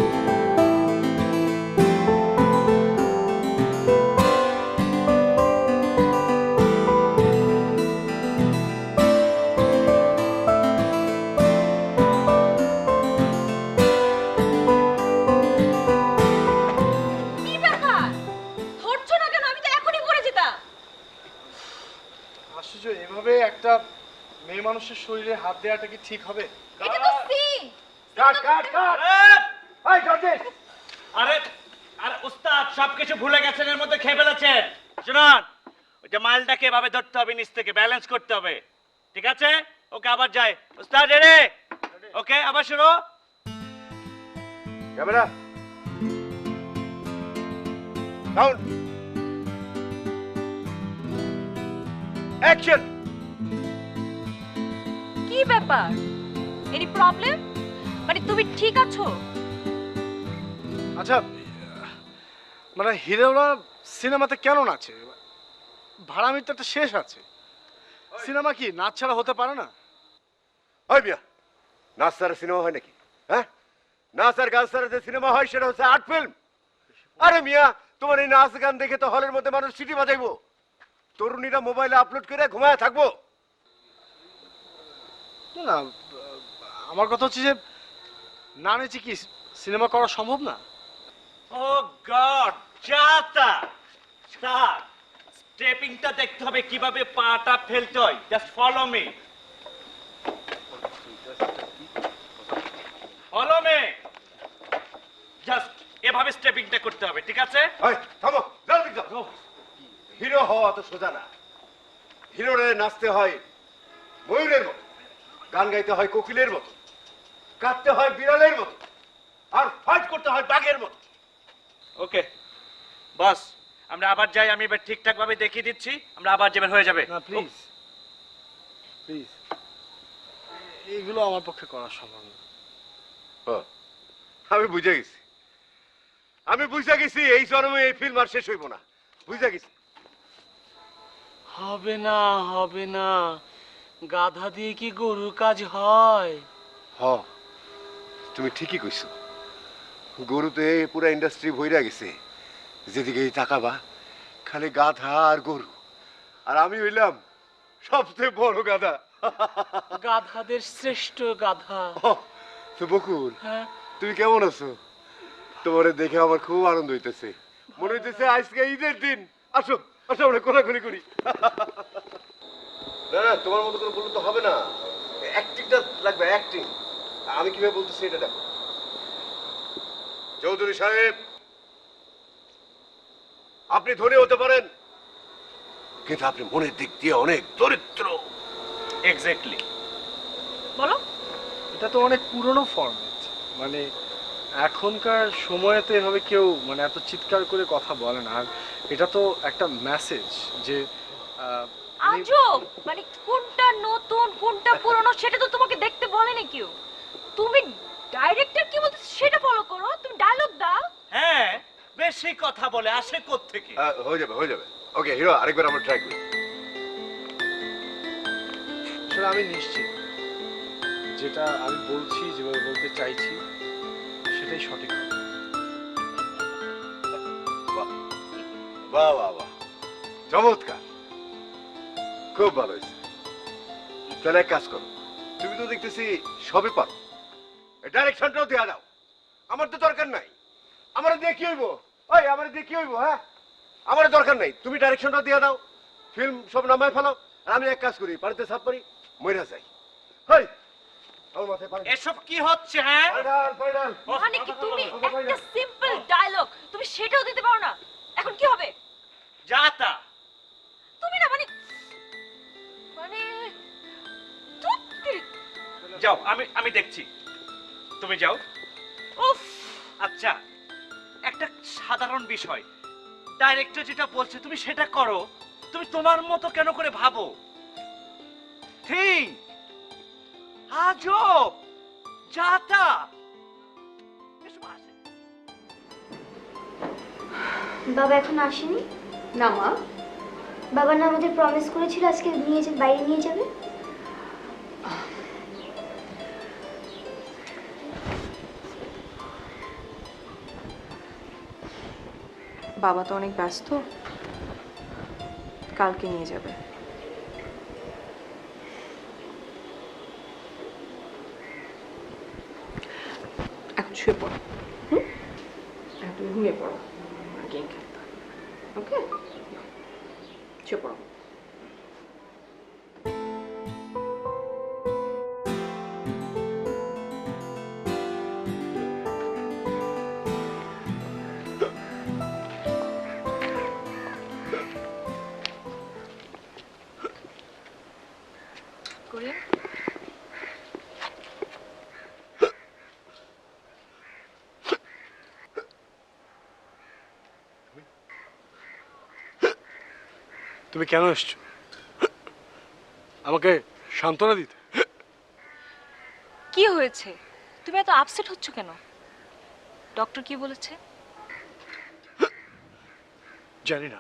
কি ব্যাপার? ধরছো না কেন? আমি তো এখনই পড়ে যেতাম। আশ্চর্য, এভাবে একটা মেয়ে মানুষের শরীরে হাত দেওয়াটা কি ঠিক হবে? এটা তো সিন। কাট কাট কাট। এই জর্জেস, আরে আরে উস্তাদ সবকিছু ভুলে গেছেন, এর মধ্যে খেয়ে ফেলেছেন। শুনুন, ওই যে মালটাকে এভাবে ধরতে হবে, নিচ থেকে ব্যালেন্স করতে হবে, ঠিক আছে? ওকে, আবার যাই। উস্তাদ রেডি? ওকে, আবার শুরু। Camera sound action. কি ব্যাপার? Any problem? মানে তুমি ঠিক আছো? আচ্ছা, মানে হিরোরা সিনেমাতে কেন নাচে? ভাড়ামির তো একটা শেষ আছে। সিনেমা কি নাচ ছাড়া হতে পারে না? ওই মিয়া, নাচ ছাড়া সিনেমা হয় নাকি? হ্যাঁ, নাচ আর গান ছাড়া যে সিনেমা হয় সেটা হচ্ছে আর্ট ফিল্ম। আরে মিয়া, তোমার এই নাচ গান দেখে তো হলের মধ্যে মানুষ সিটি বাজাইবো, তরুণীরা মোবাইলে আপলোড করে ঘুমায় থাকবো। না, আমার কথা হচ্ছে যে না নেচে কি সিনেমা করা সম্ভব না? ও গড, চাতা স্টার্ট। স্টেপিংটা দেখতে হবে, কিভাবে পাটা ফেলতে হয়। Just follow me, follow me. Just এভাবে স্টেপিংটা করতে হবে, ঠিক আছে? ওই থামো, জলদি যাও। হিরো হওয়া তো সোজা না। হিরোরে নাচতে হয় ময়ূরের মতো, গান গাইতে হয় কোকিলের মতো, কাঁদতে হয় বিড়ালের মতো, আর ফাইট করতে হয় বাঘের মতো। ওকে বস, আমরা আবার যাই। আমি এবার ঠিকঠাক ভাবে দেখিয়ে দিচ্ছি, আমরা আবার যাবেন, হয়ে যাবে। না প্লিজ, প্লিজ, এইগুলো আমার পক্ষে করা সম্ভব না। আমি বুঝে গেছি, আমি বুঝে গেছি এই জন্মে এই ফিল্ম আর শেষ হইব না। বুঝে গেছি। হবে না, হবে না, গাধা দিয়ে কি গরুর কাজ হয়? হ, তুমি ঠিকই কইছো। গরুতে পুরা ইন্ডাস্ট্রি ভইরা গেছে, যেদিকে তাকাবা খালি গাধা আর গরু, আর আমি হইলাম সবচেয়ে বড় গাধা। গাধাদের শ্রেষ্ঠ গাধা। তো বকুল, হ্যাঁ, তুমি কেমন আছো? তোমার দেখে আমার খুব আনন্দ হইতেছে, মনে হইতেছে আজকে ঈদের দিন। আসো আসো, আমরা কোলাকুলি করি। না না, তোমার মতো করে বললে তো হবে না, অ্যাক্টিংটা লাগবে, অ্যাক্টিং। আমি কিভাবে বলতেছি এটা দেখো। চৌধুরী সাহেব, আপনি ধনী হতে পারেন, কিন্তু আপনি মনের দিক দিয়ে অনেক দরিদ্র। এক্স্যাক্টলি। বলো। এটা তো অনেক পুরনো ফরম্যাট, মানে এখনকার সময়ে তো এভাবে কেউ মানে এত চিৎকার করে কথা বলে না। আর এটা তো একটা মেসেজ যে আজব, মানে কোনটা নতুন কোনটা পুরনো সেটা তো তোমাকে দেখতে বলেনি কেউ। তুমি ডাইরেক্টর কি বলতে সেটা ফলো করো, তুমি ডায়লগ দাও। হ্যাঁ, বেশি কথা বলে আসে কোত্থেকে? হয়ে যাবে, হয়ে যাবে। ওকে হিরো, আরেকবার আমরা ট্রাই করি। আসলে আমি নিশ্চিত যেটা আমি বলছি, যেভাবে বলতে চাইছি সেটাই সঠিক হবে। বাহ বাহ বাহ বাহ, চমৎকার, খুব ভালো হয়েছে। তাহলে এক কাজ করো, তুমি তো দেখতেছি সবই পারো, ডাইরেকশনটাও দেওয়া দাও। আমার তো দরকার নাই, আমার দিয়ে কি হইব? ওই আমার দিয়ে কি হইব? হ্যাঁ, আমার দরকার নাই, তুমি ডাইরেকশনটা দিয়ে দাও, ফিল্ম সব নামায় ফেলো, আর আমি এক কাজ করি, পানিতে সাফ করি, মইরা যাই। হেই, আমার মাথায় পানি। এসব কি হচ্ছে? হ্যাঁ, ফাইনাল ফাইনাল। মানে কি তুমি একটা সিম্পল ডায়লগ তুমি সেটাও দিতে পারো না? এখন কি হবে? যাতা তুমি না মানে মানে যাও, আমি দেখছি, তুমি যাও। উফ, আচ্ছা, একটা সাধারণ বিষয়, ডাইরেক্টর যেটা বলছে তুমি সেটা করো। তুমি তোমার মতো কেন করে ভাবো? ঠিক, আজব, যাতা। বাবা এখন আসেনি? না মা, বাবা না আমাদের প্রমিস করেছিল আজকে বাইরে নিয়ে যাবে। বাবা তো অনেক ব্যস্ত, কালকে নিয়ে যাবে। এখন শুয়ে পড়ো, এখন তুমি ঘুমিয়ে পড়ো, গেম খেলতে হবে। ওকে, শুয়ে পড়ো। তুমি কেন এসছো? আমাকে সান্ত্বনা দিতে? কি হয়েছে? তুমি এত আপসেট হচ্ছ কেন? ডক্টর কি বলেছে? জানি না,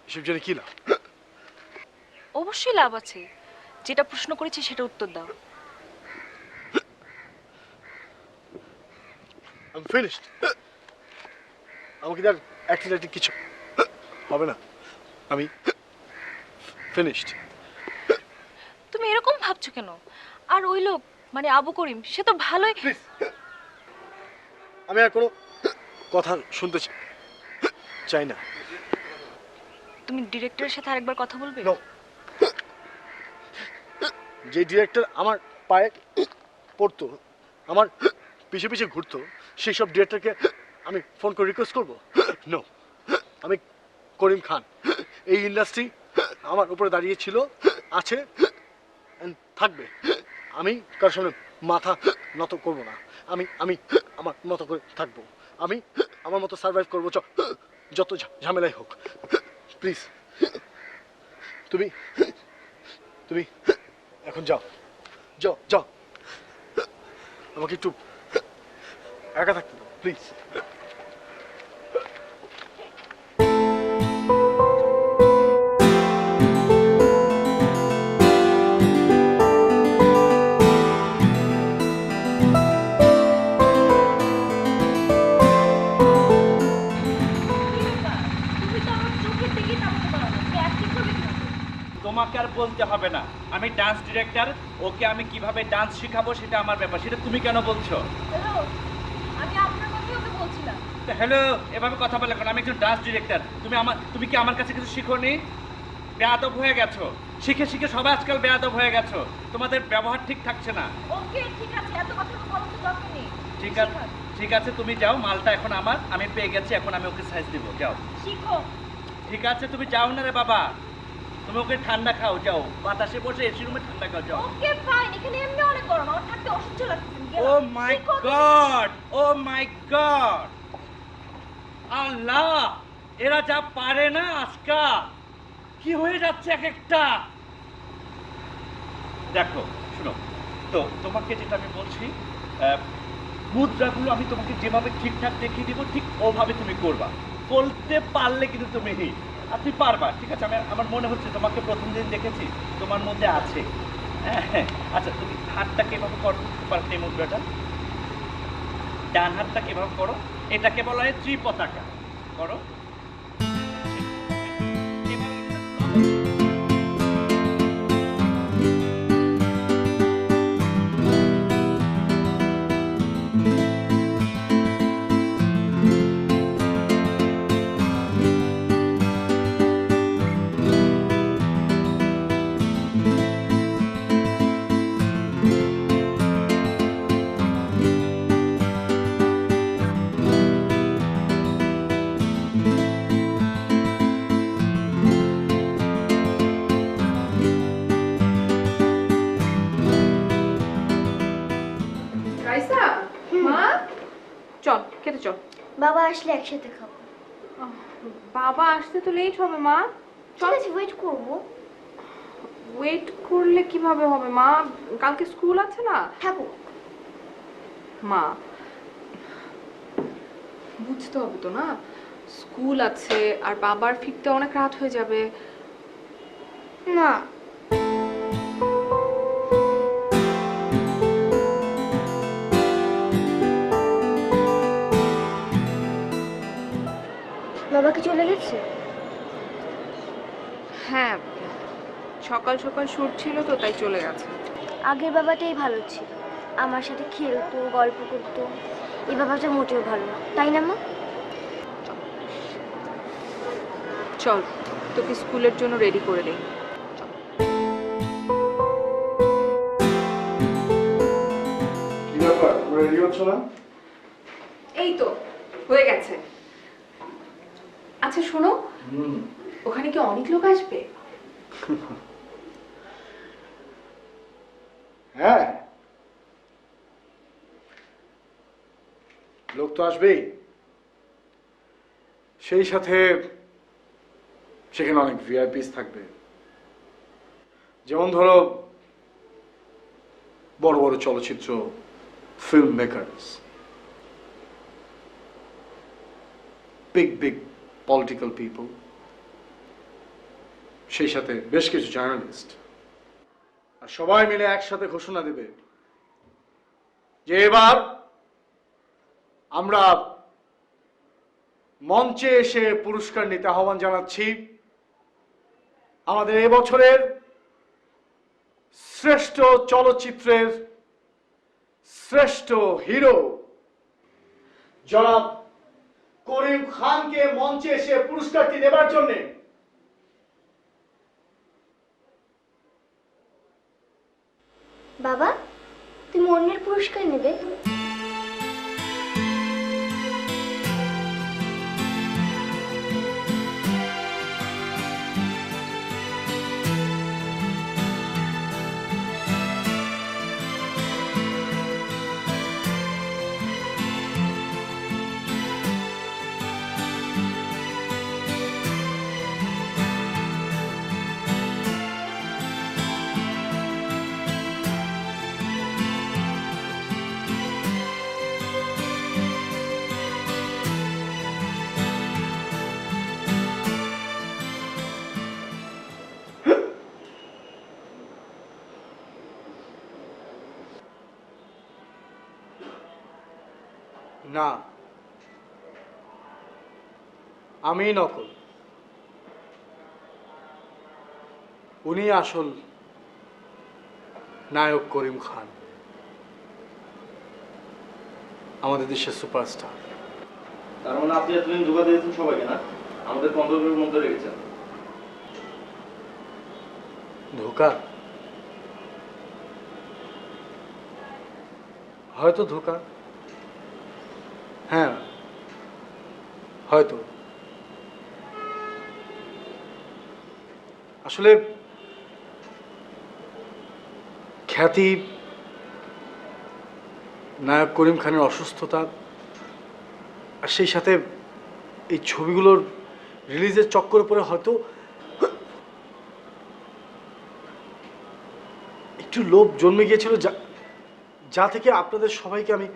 এসব জানি কি লাভ? অবশ্যই লাভ আছে। যেটা প্রশ্ন করেছি সেটা উত্তর দাও। আমি ফিনিশড। আমাকে আর অ্যাক্সিডেন্টে কিছু হবে না। আমি ফিনিশড। তুমি এরকম ভাবছো কেন? আর ওই লোক মানে আবু করিম, সে তো ভালোই। আমি আর কোনো কথা শুনতে চাই না। তুমি ডিরেক্টরের সাথে আরেকবার কথা বলবে? যে ডিরেক্টর আমার পায়ে পড়তো, আমার পিছে পিছে ঘুরতো, সেই সব ডিরেক্টরকে আমি ফোন করে রিকোয়েস্ট করবো? নো। আমি করিম খান। এই ইন্ডাস্ট্রি আমার উপরে দাঁড়িয়ে ছিল, আছে, and থাকবে। আমি কার সামনে মাথা নত করবো না। আমি আমি আমার মতো করে থাকবো। আমি আমার মতো সার্ভাইভ করবো, যত ঝামেলাই হোক। প্লিজ, তুমি তুমি এখন যাও, যাও যাও। আমাকে একটু একা থাকতে দাও প্লিজ। তোমাকে আর বলতে হবে না, আমি ডান্স ডিরেক্টর। ওকে আমি কিভাবে ডান্স শেখাবো সেটা আমার ব্যাপার, সেটা তুমি কেন বলছো? আমি আপনার কথাই ওকে বলছিলাম। হ্যালো, এভাবে কথা বলে কেন? আমি একজন ডান্স ডিরেক্টর। তুমি কি আমার কাছে কিছু শিখোনি? বেয়াদব হয়ে গেছো, শিখে শিখে সবাই আজকাল বেয়াদব হয়ে গেছো। তোমাদের ব্যবহার ঠিক থাকছে না। ওকে ঠিক আছে, এত কথা বলার তো দরকার নেই। ঠিক আছে, ঠিক আছে, তুমি যাও। মালটা এখন আমার, আমি পেয়ে গেছি, এখন আমি ওকে সাইজ দিব। যাও। শিখো। ঠিক আছে, তুমি যাও না রে বাবা, তুমি ওকে ঠান্ডা খাও। যাও, বাতাসে বসে এসি রুমে ঠান্ডা খাও। যাও। ওকে ফাইন, এখানে এমনি অনেক গরম, আমার থাকতে অসহ্য লাগছে। ও my god, O my god, আল্লাহ, এরা যা পারে না আজকাল, কি হয়ে যাচ্ছে এক একটা। দেখো, শুনো তো, তোমাকে যেটা আমি বলছি, মুদ্রাগুলো আমি তোমাকে যেভাবে ঠিকঠাক দেখিয়ে দিব, ঠিক ওভাবে তুমি করবা। বলতে পারলে কিন্তু তুমি আর তুমি পারবা। ঠিক আছে, আমার মনে হচ্ছে তোমাকে প্রথম দিন দেখেছি, তোমার মধ্যে আছে। হ্যাঁ, আচ্ছা, তুমি হাতটাকে এভাবে করো, পারতে এই মুদ্রাটা। ডান হাতটাকে এভাবে করো, এটাকে বলা হয় ত্রিপতাকা। করো। রাইসা, মা, চল খেতে চল। বাবা আসলে একসাথে খাবো। বাবা আসতে তো লেট হবে মা। ঠিক আছে, ওয়েট করবো। ওয়েট করলে কিভাবে হবে মা? কালকে স্কুল আছে না। থাকো। মা, বুঝতে হবে তো না, স্কুল আছে আর বাবার ফিরতে অনেক রাত হয়ে যাবে। না, বাবা কি চলে গেছে? হ্যাঁ, সকাল সকাল শুট ছিল তো তাই চলে গেছে। আগের বাবাটাই ভালো ছিল, আমার সাথে খেলতো, গল্প করতো। এই বাবাটা মোটেও ভালো না, তাই না মা? চল, তোকে স্কুলের জন্য রেডি করে দেই। কি ব্যাপার, রেডি হচ্ছ না? এই তো হয়ে গেছে। আচ্ছা শোনো, ওখানে কি অনেক লোক আসবে? হ্যাঁ, লোক তো আসবেই, সেই সাথে সেখানে অনেক ভিআইপিস থাকবে, যেমন ধরো বড় বড় চলচ্চিত্র film makers, big big political people, সেই সাথে বেশ কিছু জার্নালিস্ট। আর সবাই মিলে একসাথে ঘোষণা দেবে যে এবার আমরা মঞ্চে এসে পুরস্কার নিতে আহ্বান জানাচ্ছি আমাদের এবছরের শ্রেষ্ঠ চলচ্চিত্রের শ্রেষ্ঠ হিরো জনাব করিম খানকে মঞ্চে এসে পুরস্কারটি দেবার জন্য। বাবা, তুমি অন্যের পুরস্কার নেবে? না, আমি নকল, উনি আসল নায়ক করিম খান, আমাদের দেশের সুপারস্টার। তার মানে আপনি এতদিন ধোকা দিয়েছেন সবাইকে, না? আমাদের কন্ট্রোলের মধ্যে রেখেছেন। ধোকা? হয়তো ধোকা, হ্যাঁ হয়তো। আসলে খ্যাতি, নায়ক করিম খানের অসুস্থতা, আর সেই সাথে এই ছবিগুলোর রিলিজের চক্করে পড়ে হয়তো একটু লোভ জন্মে গিয়েছিল, যা থেকে আপনাদের সবাইকে আমি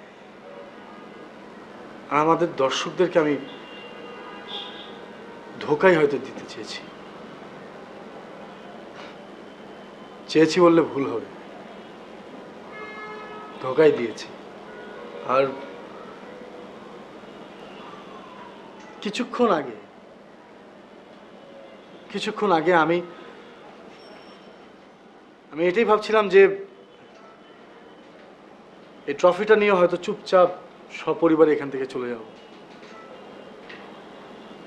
আর আমাদের দর্শকদেরকে আমি ধোকাই হয়তো দিতে চেয়েছি বললে ভুল হবে, ধোকাই দিয়েছি। আর কিছুক্ষণ আগে আমি এটাই ভাবছিলাম যে এই ট্রফিটা নিয়ে হয়তো চুপচাপ সপরিবারে এখান থেকে চলে যাব,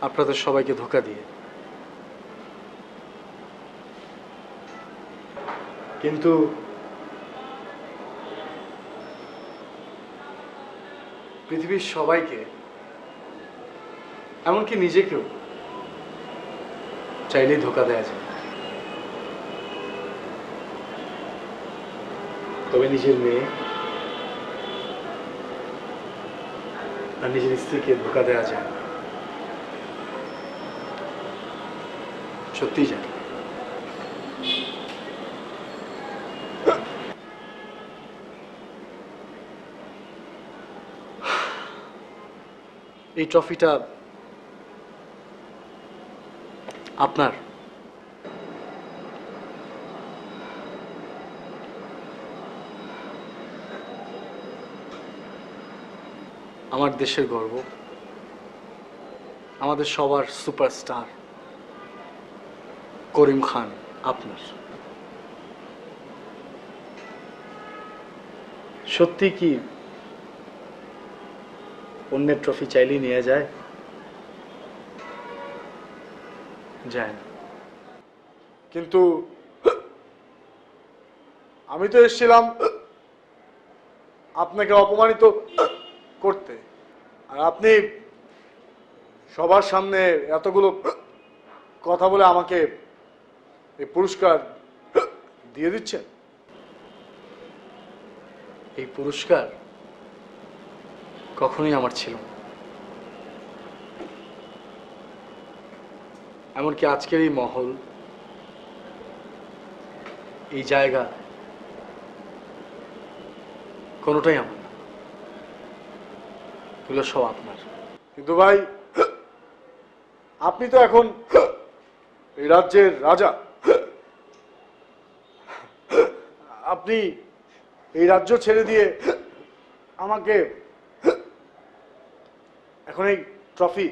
আপনাদের সবাইকে ধোকা দিয়ে। কিন্তু পৃথিবীর সবাইকে, এমনকি নিজেকেও চাইলেই ধোকা দেয়া যায়, তবে নিজের মেয়ে আর নিজের স্ত্রীকে ধোকা দেওয়া যায়, সত্যিই যায়। এই ট্রফিটা আপনার, আমার দেশের গর্ব, আমাদের সবার সুপারস্টার করিম খান আপনার। সত্যি কি অন্যের ট্রফি চাইলেই নিয়ে যায়? যায় না। কিন্তু আমি তো এসেছিলাম আপনাকে অপমানিত করতে, আর আপনি সবার সামনে এতগুলো কথা বলে আমাকে এই পুরস্কার দিয়ে দিচ্ছেন। এই পুরস্কার কখনোই আমার ছিল না। এমনকি আজকের এই মহল, এই জায়গা কোনোটাই আমার না, এগুলো সব আপনার। কিন্তু ভাই, আপনি তো এখন এই রাজ্যের রাজা। আপনি এই রাজ্য ছেড়ে দিয়ে আমাকে এখন এই ট্রফি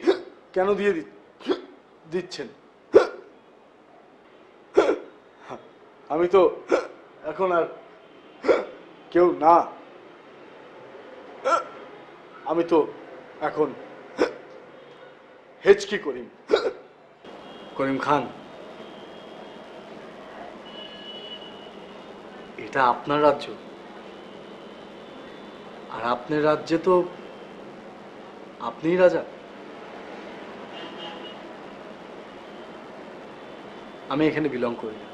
কেন দিয়ে দিচ্ছেন? আমি তো এখন আর কেউ না, আমি তো এখন হেচকি করিম। করিম খান, এটা আপনার রাজ্য, আর আপনার রাজ্যে তো আপনিই রাজা। আমি এখানে বিলং করি না।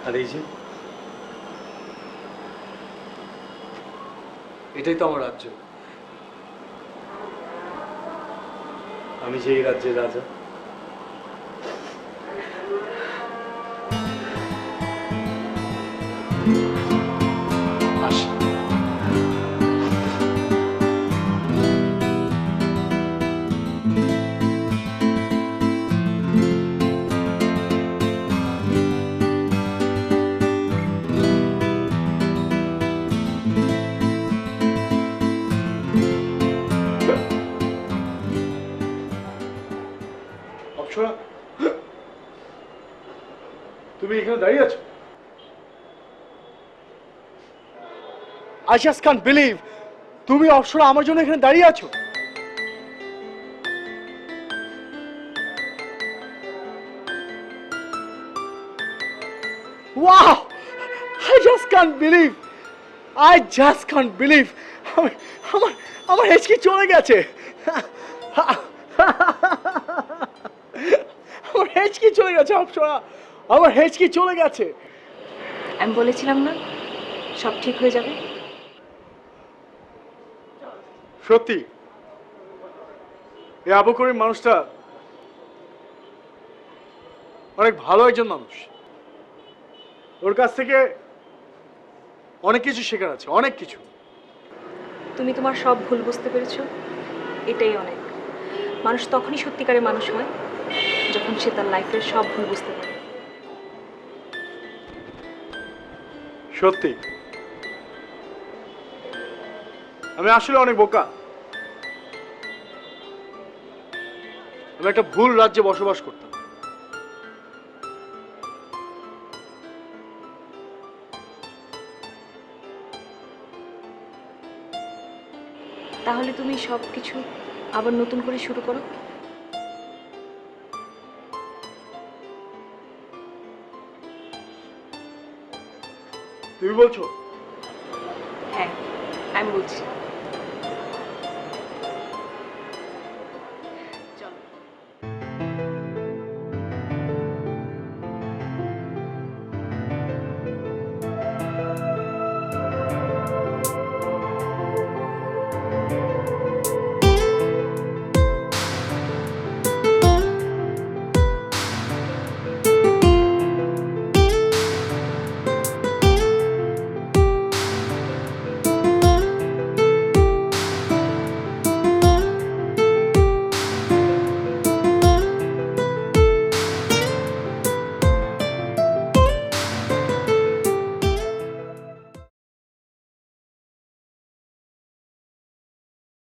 আর এই যে এটাই তো আমার রাজ্য, আমি যে এই রাজ্যের রাজা। আসি। অপ্সরা, তুমি এখানে দাঁড়িয়ে আছো? I just can't believe তুমি অপ্সরা আমার জন্য এখানে দাঁড়িয়ে আছো। Wow! I just can't believe. I just can't believe. আমার হেঁচকি চলে গেছে। আমার হেঁচকি চলে গেছে অপ্সরা, আমার হেঁচকি চলে গেছে। আমি বলেছিলাম না সব ঠিক হয়ে যাবে। সত্যি এই আবু করিম মানুষটা অনেক ভালো একজন মানুষ। ওর কাছ থেকে অনেক কিছু শেখার আছে, অনেক কিছু। তুমি তোমার সব ভুল বুঝতে পেরেছো, এটাই অনেক। মানুষ তখনই সত্যিকারের মানুষ হয় যখন সে তার লাইফের সব ভুল বুঝতে পারে। সত্যি আমি আসলে অনেক বোকা। আমি একটা ভুল রাজ্যে বসবাস করতাম। তাহলে তুমি সব কিছু আবার নতুন করে শুরু করো। তুমি বলছো? হ্যাঁ, আমি বলছি।